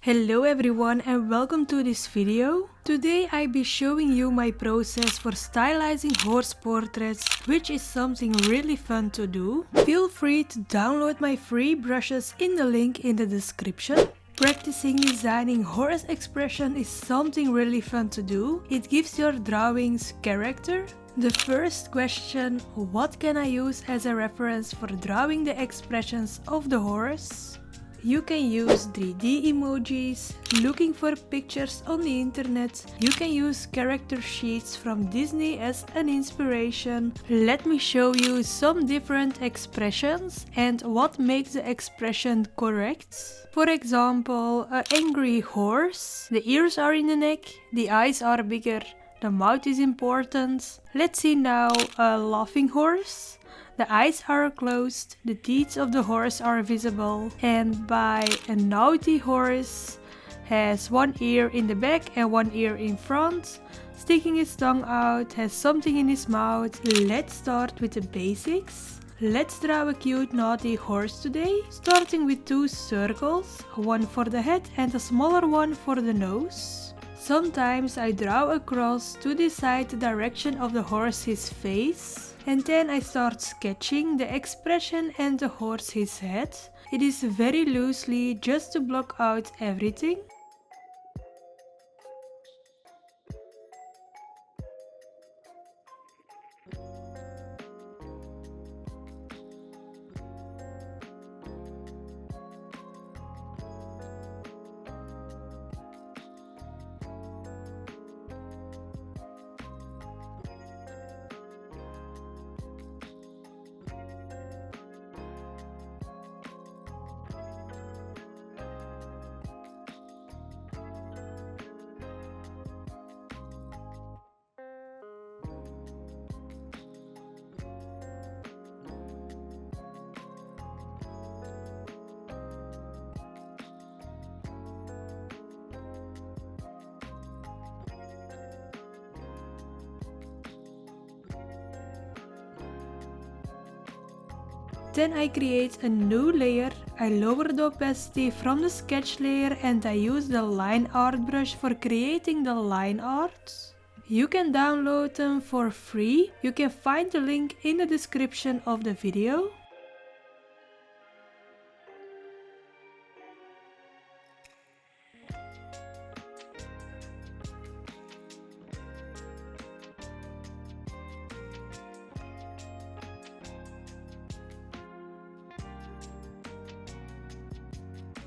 Hello everyone and welcome to this video. Today I'll be showing you my process for stylizing horse portraits, which is something really fun to do. Feel free to download my free brushes in the link in the description. Practicing designing horse expression is something really fun to do. It gives your drawings character. The first question, what can I use as a reference for drawing the expressions of the horse? You can use 3D emojis, looking for pictures on the internet. You can use character sheets from Disney as an inspiration. Let me show you some different expressions and what makes the expression correct. For example, an angry horse. The ears are in the neck, the eyes are bigger, the mouth is important. Let's see now a laughing horse. The eyes are closed, the teeth of the horse are visible, and by a naughty horse has one ear in the back and one ear in front, sticking his tongue out, has something in his mouth. Let's start with the basics. Let's draw a cute naughty horse today, starting with two circles, one for the head and a smaller one for the nose. Sometimes I draw across to decide the direction of the horse's face. And then I start sketching the expression and the horse's head. It is very loosely just to block out everything. Then I create a new layer. I lower the opacity from the sketch layer and I use the line art brush for creating the line art. You can download them for free. You can find the link in the description of the video.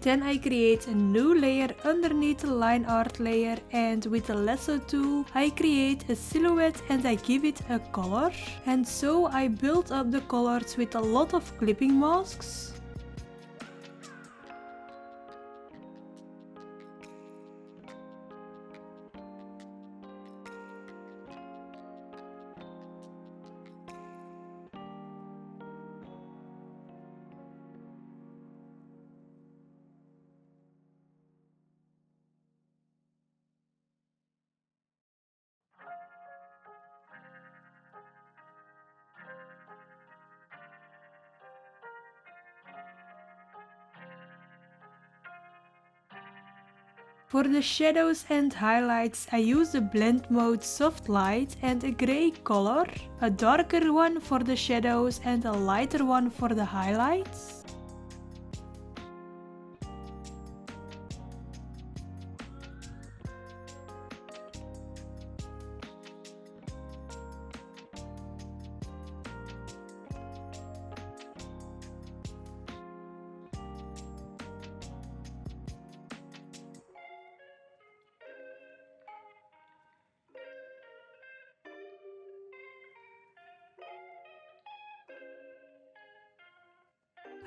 Then I create a new layer underneath the line art layer, and with the lasso tool I create a silhouette and I give it a color. And so I build up the colors with a lot of clipping masks. For the shadows and highlights I use the blend mode soft light and a grey color, a darker one for the shadows and a lighter one for the highlights.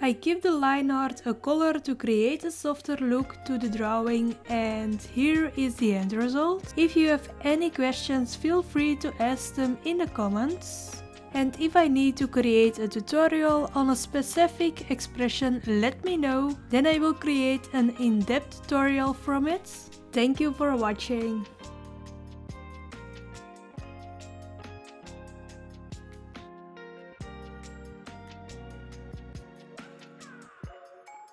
I give the line art a color to create a softer look to the drawing, and here is the end result. If you have any questions, feel free to ask them in the comments. And if I need to create a tutorial on a specific expression, let me know, then I will create an in-depth tutorial from it. Thank you for watching.